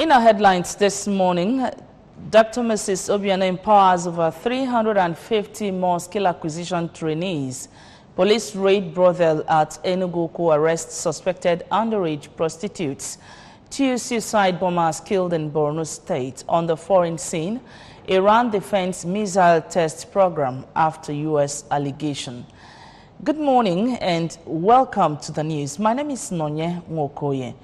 In our headlines this morning, Dr. Mrs. Obiano empowers over 350 more skill acquisition trainees. Police raid brothel at Enugu arrest suspected underage prostitutes. 2 suicide bombers killed in Borno State. On the foreign scene, Iran defends missile test program after U.S. allegation. Good morning and welcome to the news. My name is Nonye Mwokoye.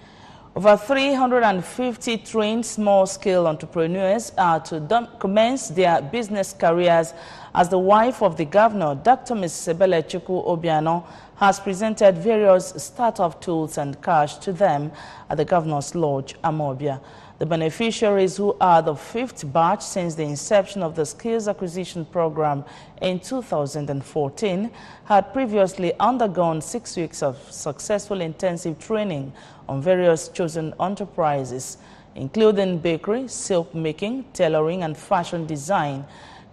Over 350 trained small-scale entrepreneurs are to commence their business careers as the wife of the governor, Dr. Mrs. Ebelechukwu Obiano, has presented various startup tools and cash to them at the Governor's Lodge, Amobia. The beneficiaries, who are the 5th batch since the inception of the Skills Acquisition Program in 2014, had previously undergone 6 weeks of successful intensive training on various chosen enterprises, including bakery, silk making, tailoring and fashion design,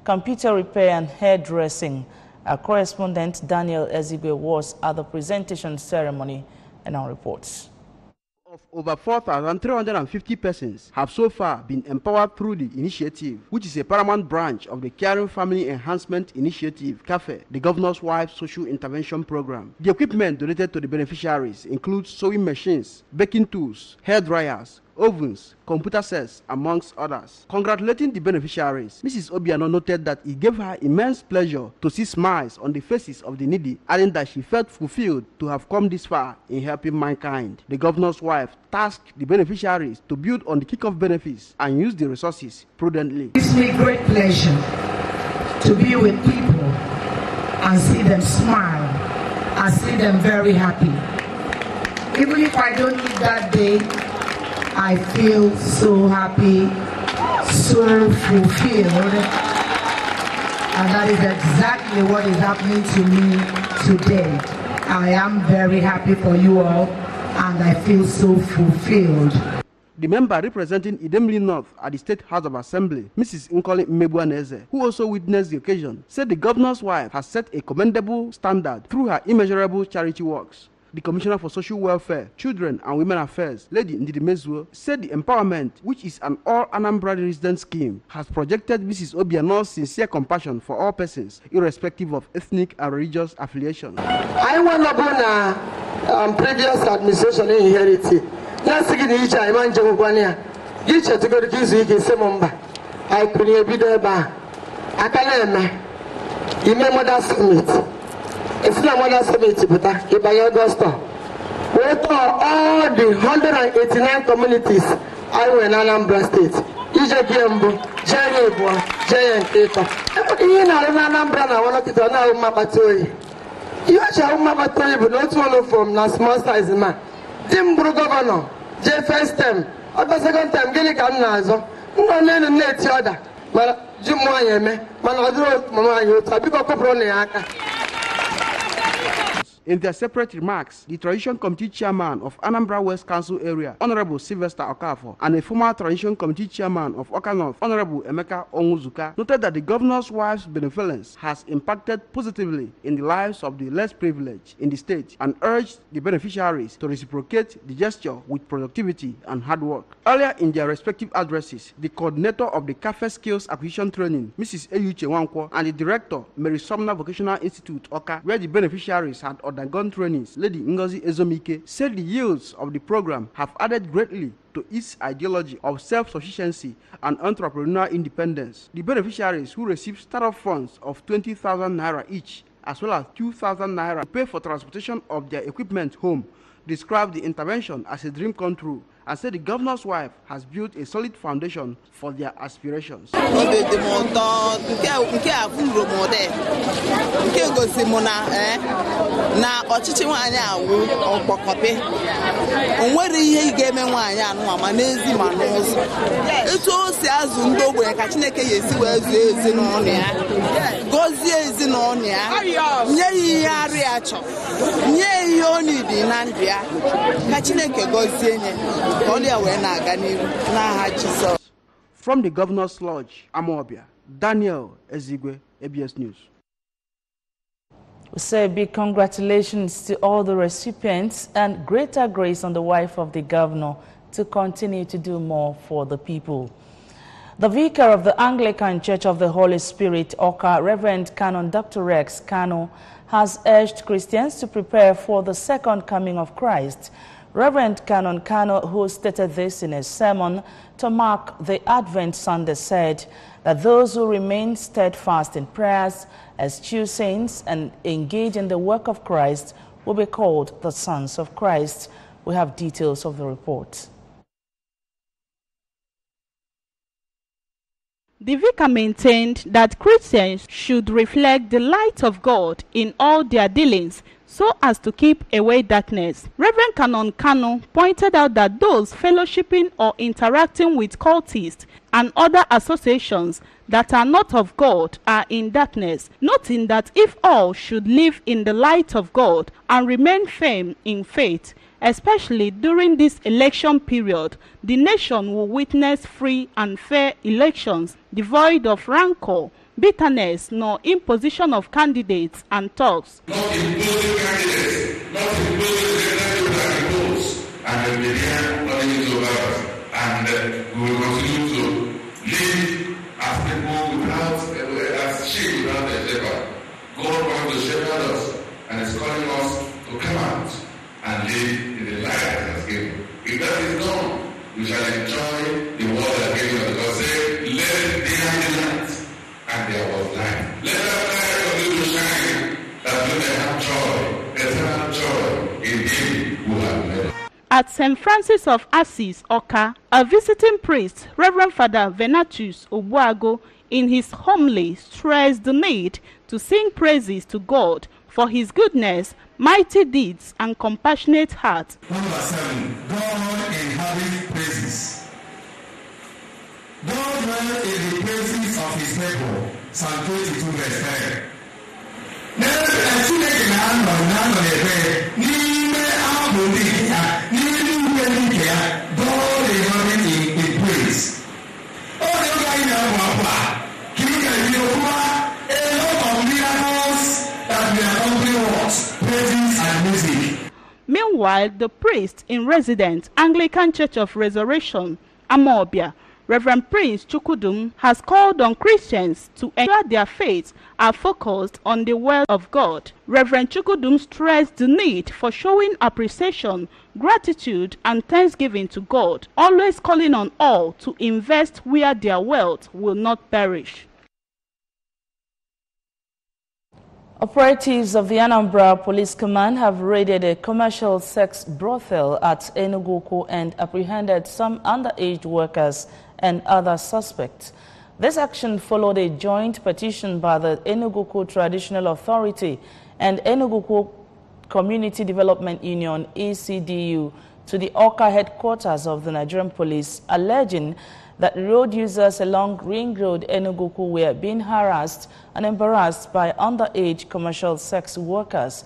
computer repair and hairdressing. Our correspondent Daniel Ezigwe was at the presentation ceremony and our reports. Of over 4,350 persons have so far been empowered through the initiative, which is a paramount branch of the Caring Family Enhancement Initiative, CAFE, the Governor's Wife Social Intervention Program. The equipment donated to the beneficiaries includes sewing machines, baking tools, hair dryers, ovens, computer sets, amongst others. Congratulating the beneficiaries, Mrs. Obiano noted that it gave her immense pleasure to see smiles on the faces of the needy, adding that she felt fulfilled to have come this far in helping mankind. The governor's wife tasked the beneficiaries to build on the kick-off benefits and use the resources prudently. It gives me great pleasure to be with people and see them smile. I see them very happy. Even if I don't eat that day, I feel so happy, so fulfilled, and that is exactly what is happening to me today. I am very happy for you all, and I feel so fulfilled. The member representing Idemili North at the State House of Assembly, Mrs. Nkoli Mmebuaneze, who also witnessed the occasion, said the governor's wife has set a commendable standard through her immeasurable charity works. The Commissioner for Social Welfare, Children and Women Affairs, Lady Ndidi Mezuo, said the empowerment, which is an all-Anambra resident scheme, has projected Mrs. Obiano's sincere compassion for all persons, irrespective of ethnic and religious affiliation. I want to go previous administration inherited. Last thing in each I man Jogwania, each to go to Kizu, Semomba. I could be there by Akalema, Imemada Summit. It's not one summit, but if I Augusta. We all the 189 communities I went in Anambra State. Ijegiembo, Jayebo, Jayanketo. In Anambra, I want to get now Mabatoi. You shall Mabatoi, but not one from na small size man. Timbro governor, J first time, or the second time, Gilligan Nazo, no name net other. But Jumoyeme, Manadro, Mama, you Tabico Coproniaka. In their separate remarks, the Transition Committee Chairman of Anambra West Council Area, Honorable Sylvester Okafo, and a former Transition Committee Chairman of Oka North, Honorable Emeka Onwuzuka, noted that the governor's wife's benevolence has impacted positively in the lives of the less privileged in the state and urged the beneficiaries to reciprocate the gesture with productivity and hard work. Earlier in their respective addresses, the coordinator of the CAFE Skills Acquisition Training, Mrs. Eyuche Wankwo, and the director, Mary Sumner Vocational Institute, Oka, where the beneficiaries had undergone trainings, Lady Ngozi Ezomike, said the yields of the program have added greatly to its ideology of self-sufficiency and entrepreneurial independence. The beneficiaries, who received startup funds of 20,000 naira each, as well as 2,000 naira to pay for transportation of their equipment home, described the intervention as a dream come true and said the governor's wife has built a solid foundation for their aspirations. From the Governor's Lodge, Amobia, Daniel Ezigwe, ABS News. We say big congratulations to all the recipients and greater grace on the wife of the governor to continue to do more for the people. The vicar of the Anglican Church of the Holy Spirit, Oka, Reverend Canon Dr. Rex Kano, has urged Christians to prepare for the second coming of Christ. Reverend Canon Kano, who stated this in a sermon to mark the Advent Sunday, said that those who remain steadfast in prayers, eschew saints, and engage in the work of Christ will be called the sons of Christ. We have details of the report. The vicar maintained that Christians should reflect the light of God in all their dealings so as to keep away darkness. Reverend Canon Kano pointed out that those fellowshipping or interacting with cultists and other associations that are not of God are in darkness, noting that if all should live in the light of God and remain firm in faith, especially during this election period, the nation will witness free and fair elections devoid of rancor, bitterness, nor imposition of candidates and talks. Not imposing candidates, not imposing the rules, and the media running over us. And we will continue to live as people without, as sheep without a shepherd. God wants to shepherd us and is calling us to come out and live in the light that He has given. If that is done, we shall enjoy the world that given us. Because say, let it be light. And there was light. Let that light continue to shine, that we may have joy, eternal joy in Him who has made us. At St. Francis of Assisi, Oka, a visiting priest, Reverend Father Venatus Obuago, in his homily stressed the need to sing praises to God for His goodness, mighty deeds, and compassionate heart. Number 7, God inhabits praises. God dwells in the praises of His people. Psalm 22 verse 10. God inhabits in praise. Meanwhile, the priest in residence, Anglican Church of Resurrection, Amobia, Reverend Prince Chukudum, has called on Christians to ensure their faiths are focused on the will of God. Reverend Chukudum stressed the need for showing appreciation, gratitude, and thanksgiving to God, always calling on all to invest where their wealth will not perish. Operatives of the Anambra Police Command have raided a commercial sex brothel at Enugu and apprehended some underage workers and other suspects. This action followed a joint petition by the Enugu Traditional Authority and Enugu Community Development Union (ECDU) to the Oka headquarters of the Nigerian Police, alleging that road users along Ring Road, Enugu, were being harassed and embarrassed by underage commercial sex workers.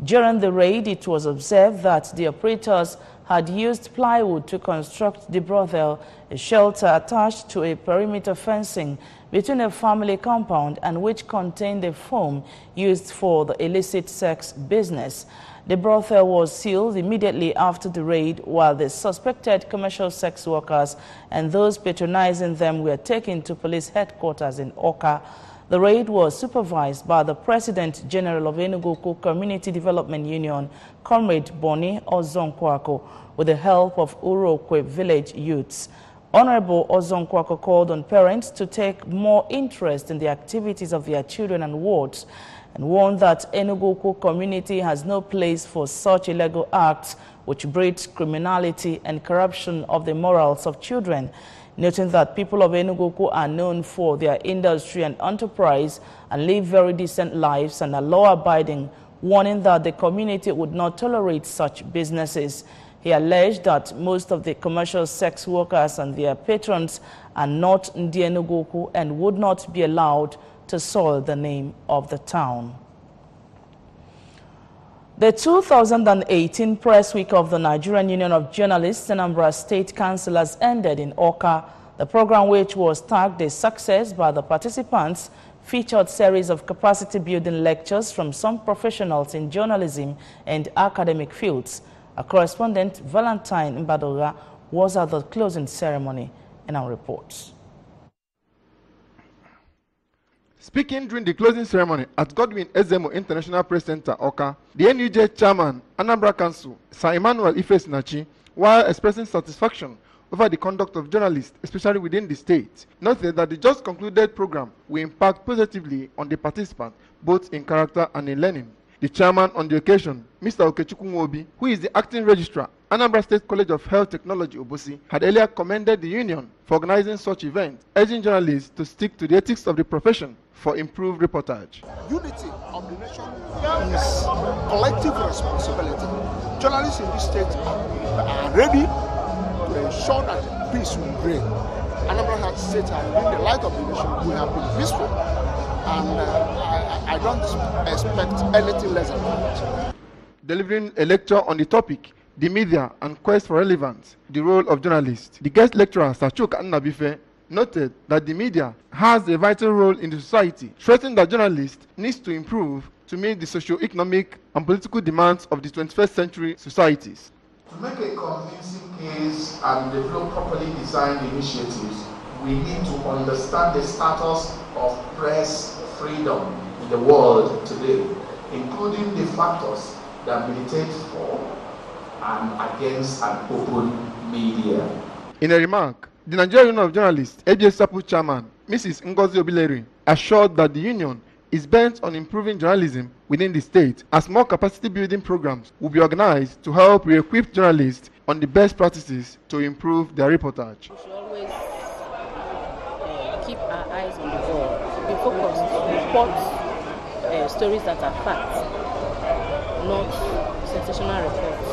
During the raid, it was observed that the operators had used plywood to construct the brothel, a shelter attached to a perimeter fencing between a family compound and which contained a foam used for the illicit sex business. The brothel was sealed immediately after the raid, while the suspected commercial sex workers and those patronizing them were taken to police headquarters in Oka. The raid was supervised by the President General of Enugu Community Development Union, Comrade Boni Ozonkwako, with the help of Urokwe village youths. Honorable Ozonkwako called on parents to take more interest in the activities of their children and wards, and warned that Enugu community has no place for such illegal acts which breeds criminality and corruption of the morals of children, noting that people of Enugu are known for their industry and enterprise and live very decent lives and are law-abiding, warning that the community would not tolerate such businesses. He alleged that most of the commercial sex workers and their patrons are not in the Enugu and would not be allowed to soil the name of the town. The 2018 Press Week of the Nigerian Union of Journalists, Anambra State Council, has ended in Oka. The program, which was tagged a success by the participants, featured series of capacity-building lectures from some professionals in journalism and academic fields. A correspondent, Valentine Mbadoga, was at the closing ceremony in our reports. Speaking during the closing ceremony at Godwin Ezemo International Press Center, Oka, the NUJ chairman, Anambra Council, Sir Emmanuel Ifesinachi, while expressing satisfaction over the conduct of journalists, especially within the state, noted that the just concluded program will impact positively on the participants, both in character and in learning. The chairman on the occasion, Mr. Okechukwu Nwobi, who is the acting registrar, Anambra State College of Health Technology, Obosi, had earlier commended the union for organizing such events, urging journalists to stick to the ethics of the profession for improved reportage. Unity of the nation is collective responsibility. Journalists in this state are ready to ensure that peace will reign. Anambra State has been the light of the nation. We have been peaceful, and I don't expect anything less than that. Delivering a lecture on the topic, the media and quest for relevance, the role of journalists, the guest lecturer, Sachuka Annabife, noted that the media has a vital role in the society, stressing that journalists need to improve to meet the socio-economic and political demands of the 21st century societies. To make a convincing case and develop properly designed initiatives, we need to understand the status of press freedom in the world today, including the factors that militate for and against an open media. In a remark, the Nigerian Union of Journalists, ABS SAPU chairman, Mrs. Ngozi Obileri, assured that the union is bent on improving journalism within the state, as more capacity building programs will be organized to help re-equip journalists on the best practices to improve their reportage. We should always keep our eyes on the ball, be focused, report stories that are facts, not sensational reports.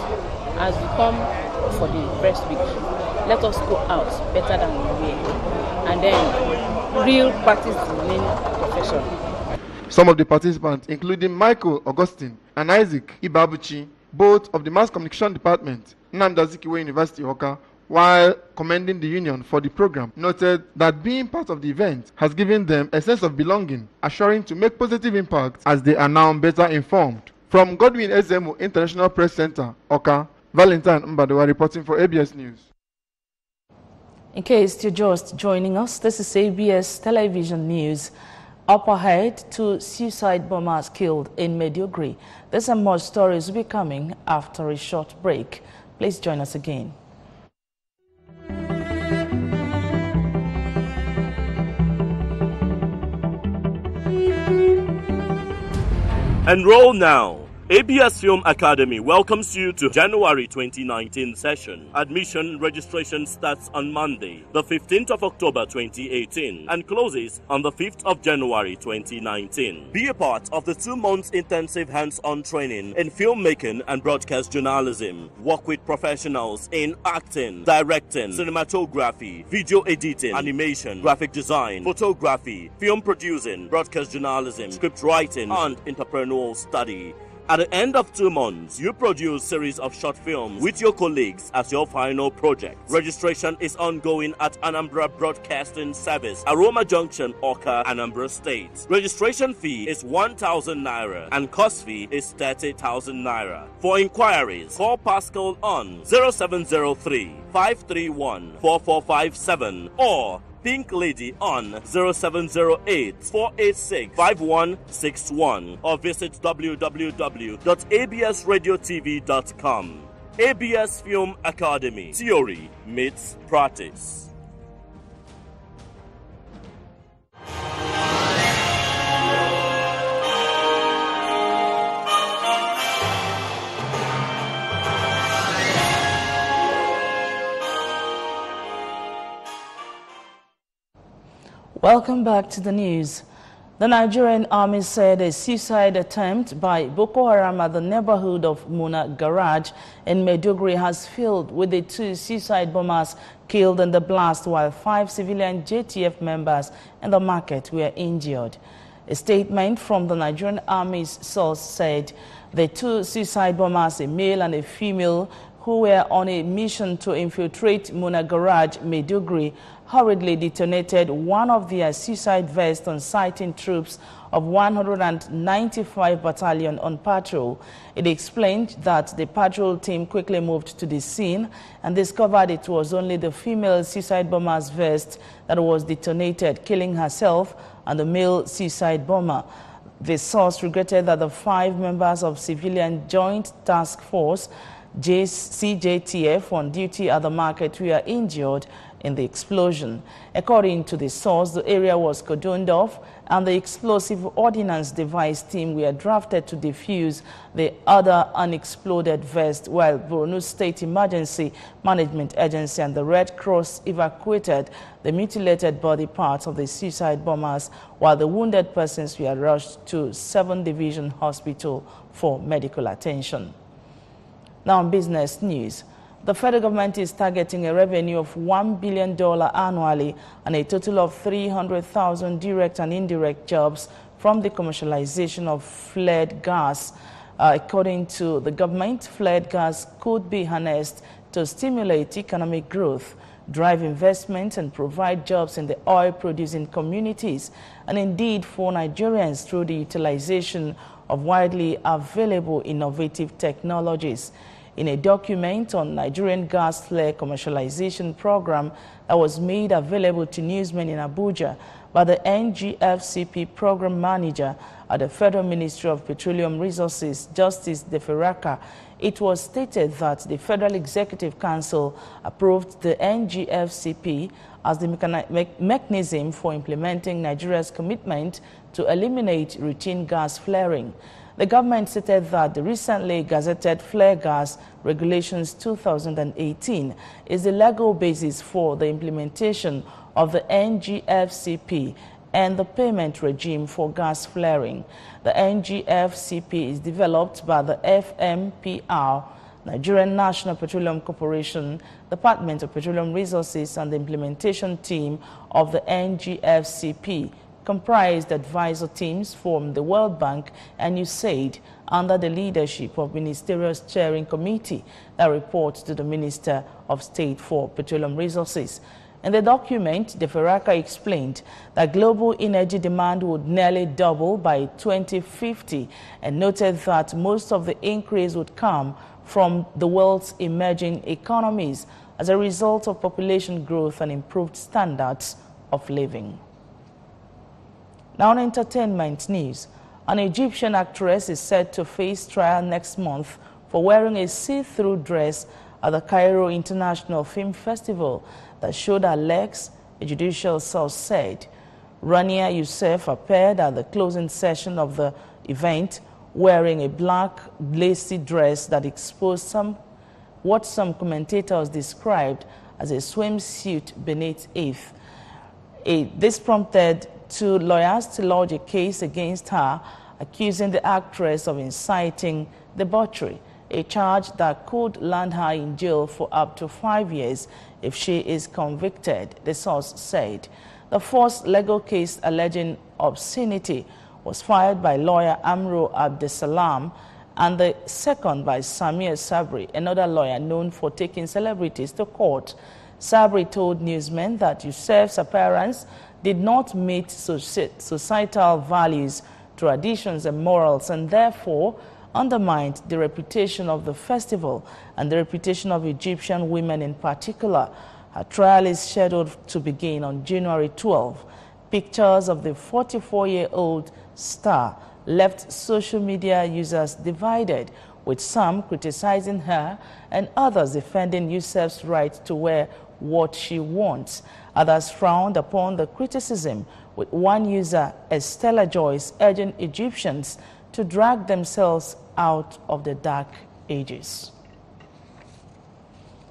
As we come for the press week, let us go out better than we were, and then real practice the main profession. Some of the participants, including Michael Augustine and Isaac Ibabuchi, both of the Mass Communication Department, Nnamdi Azikiwe University, Oka, while commending the union for the program, noted that being part of the event has given them a sense of belonging, assuring to make positive impact as they are now better informed. From Godwin Ezemo International Press Center, Oka, Valentine Mbadewa reporting for ABS News. In case you're just joining us, this is ABS Television News. Up ahead, 2 suicide bombers killed in Maiduguri. This and more stories will be coming after a short break. Please join us again. Enroll now. ABS Film Academy welcomes you to January 2019 session. Admission registration starts on Monday, the 15th of October 2018 and closes on the 5th of January 2019. Be a part of the 2 months intensive hands-on training in filmmaking and broadcast journalism. Work with professionals in acting, directing, cinematography, video editing, animation, graphic design, photography, film producing, broadcast journalism, script writing, and entrepreneurial study. At the end of 2 months, you produce a series of short films with your colleagues as your final project. Registration is ongoing at Anambra Broadcasting Service, Aroma Junction, Oka, Anambra State. Registration fee is 1,000 naira and course fee is 30,000 naira. For inquiries, call Pascal on 0703 531 4457 or Pink Lady on 0708 486 5161 or visit www.absradiotv.com. ABS Film Academy. Theory meets practice. Welcome back to the news. The Nigerian army said a suicide attempt by Boko Haram at the neighborhood of Muna Garage in Maiduguri has failed, with the 2 suicide bombers killed in the blast while 5 civilian JTF members in the market were injured. A statement from the Nigerian army's source said the 2 suicide bombers, a male and a female, who who were on a mission to infiltrate Muna Garage, Maiduguri, hurriedly detonated one of their suicide vests on sighting troops of 195 Battalion on patrol. It explained that the patrol team quickly moved to the scene and discovered it was only the female suicide bomber's vest that was detonated, killing herself and the male suicide bomber. The source regretted that the 5 members of Civilian Joint Task Force CJTF on duty at the market were injured in the explosion. According to the source, the area was cordoned off and the explosive ordnance device team were drafted to defuse the other unexploded vest, while Borno State Emergency Management Agency and the Red Cross evacuated the mutilated body parts of the suicide bombers, while the wounded persons were rushed to 7th Division Hospital for medical attention. Now, in business news, the federal government is targeting a revenue of $1 billion annually and a total of 300,000 direct and indirect jobs from the commercialization of flared gas. According to the government, flared gas could be harnessed to stimulate economic growth, drive investment, and provide jobs in the oil-producing communities, and indeed for Nigerians through the utilization of widely available innovative technologies. In a document on Nigerian gas flare commercialization program that was made available to newsmen in Abuja by the NGFCP program manager at the Federal Ministry of Petroleum Resources, Justice Deferaka, it was stated that the Federal Executive Council approved the NGFCP as the mechanism for implementing Nigeria's commitment to eliminate routine gas flaring. The government stated that the recently gazetted Flare Gas Regulations 2018 is the legal basis for the implementation of the NGFCP and the payment regime for gas flaring. The NGFCP is developed by the FMPR, Nigerian National Petroleum Corporation, Department of Petroleum Resources, and the implementation team of the NGFCP, comprised advisor teams from the World Bank and USAID under the leadership of Ministerial Steering Committee that reports to the Minister of State for Petroleum Resources. In the document, Deferaka explained that global energy demand would nearly double by 2050 and noted that most of the increase would come from the world's emerging economies as a result of population growth and improved standards of living. Now, on entertainment news, an Egyptian actress is set to face trial next month for wearing a see-through dress at the Cairo International Film Festival that showed her legs, a judicial source said. Rania Youssef appeared at the closing session of the event wearing a black lacy dress that exposed what some commentators described as a swimsuit beneath it. This prompted 2 lawyers to lodge a case against her, accusing the actress of inciting debauchery, a charge that could land her in jail for up to 5 years if she is convicted, the source said. The first legal case alleging obscenity was filed by lawyer Amro Abdesalam, and the second by Samir Sabri, another lawyer known for taking celebrities to court. Sabri told newsmen that Youssef's appearance did not meet societal values, traditions, and morals, and therefore undermined the reputation of the festival and the reputation of Egyptian women in particular. Her trial is scheduled to begin on January 12. Pictures of the 44-year-old star left social media users divided, with some criticizing her and others defending Youssef's right to wear what she wants. Others frowned upon the criticism, with one user, Estella Joyce, urging Egyptians to drag themselves out of the dark ages.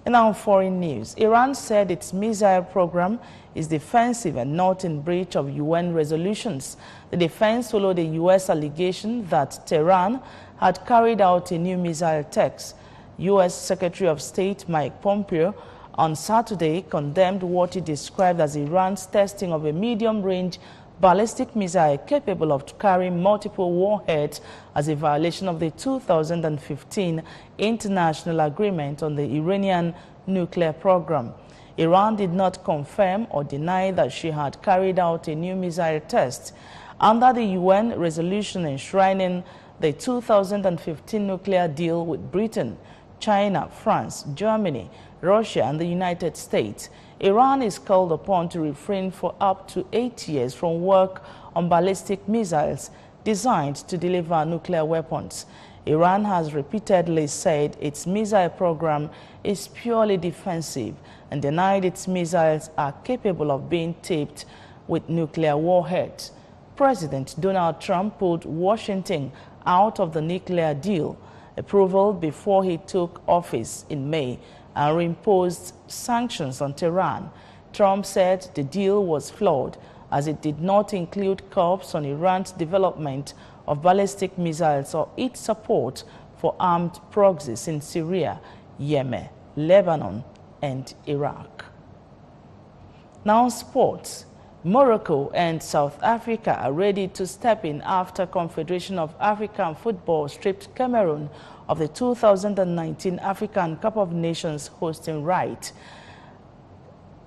In our foreign news, Iran said its missile program is defensive and not in breach of UN resolutions. The defense followed a U.S. allegation that Tehran had carried out a new missile test. U.S. Secretary of State Mike Pompeo on Saturday condemned what he described as Iran's testing of a medium-range ballistic missile capable of carrying multiple warheads as a violation of the 2015 international agreement on the Iranian nuclear program. Iran did not confirm or deny that she had carried out a new missile test. Under the UN resolution enshrining the 2015 nuclear deal with Britain, China, France, Germany, Russia, and the United States, Iran is called upon to refrain for up to 8 years from work on ballistic missiles designed to deliver nuclear weapons. Iran has repeatedly said its missile program is purely defensive and denied its missiles are capable of being tipped with nuclear warheads. President Donald Trump pulled Washington out of the nuclear deal approval before he took office in May and reimposed sanctions on Tehran. Trump said the deal was flawed as it did not include curbs on Iran's development of ballistic missiles or its support for armed proxies in Syria, Yemen, Lebanon, and Iraq. Now sports. Morocco and South Africa are ready to step in after Confederation of African Football stripped Cameroon of the 2019 African Cup of Nations hosting right.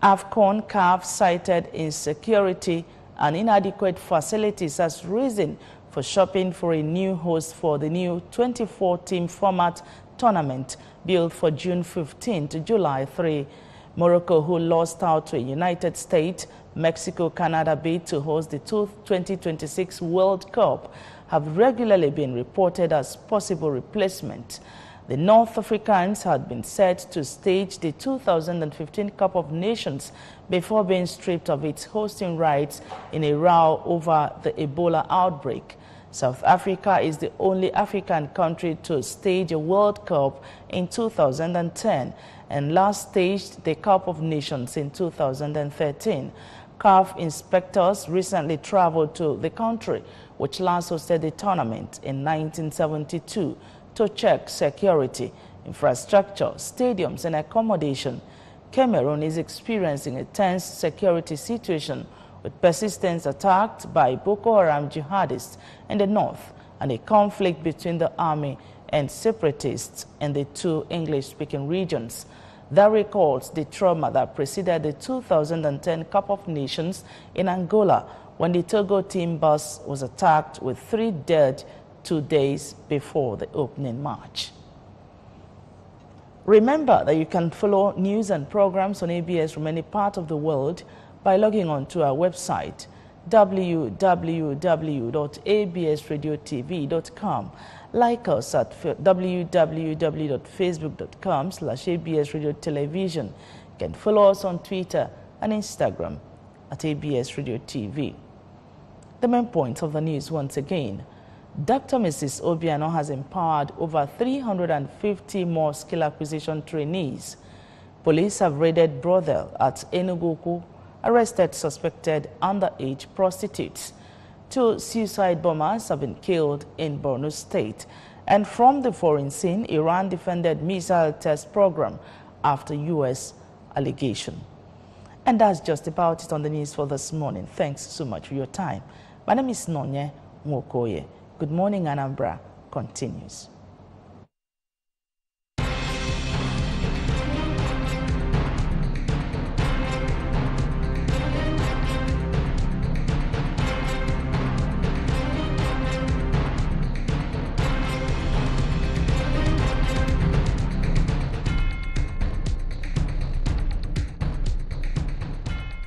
AFCON CAF cited insecurity and inadequate facilities as reason for shopping for a new host for the new 24-team format tournament built for June 15 to July 3. Morocco, who lost out to a United States, Mexico, Canada bid to host the 2026 World Cup, have regularly been reported as possible replacement. The North Africans had been set to stage the 2015 Cup of Nations before being stripped of its hosting rights in a row over the Ebola outbreak. South Africa is the only African country to stage a World Cup in 2010 and last staged the Cup of Nations in 2013. CAF inspectors recently traveled to the country, which last hosted the tournament in 1972, to check security, infrastructure, stadiums, and accommodation. Cameroon is experiencing a tense security situation with persistent attacks by Boko Haram jihadists in the north and a conflict between the army and separatists in the two English-speaking regions. That recalls the trauma that preceded the 2010 Cup of Nations in Angola when the Togo team bus was attacked with 3 dead 2 days before the opening match. Remember that you can follow news and programs on ABS from any part of the world by logging on to our website www.absradiotv.com. Like us at www.facebook.com/absradiotelevision. You can follow us on Twitter and Instagram at ABS Radio TV. The main points of the news once again. Dr. Mrs. Obiano has empowered over 350 more skill acquisition trainees. Police have raided brothel at Enugu, arrested suspected underage prostitutes. 2 suicide bombers have been killed in Borno State. And from the foreign scene, Iran defended missile test program after U.S. allegation. And that's just about it on the news for this morning. Thanks so much for your time. My name is Nonye Mwokoye. Good morning, Anambra continues.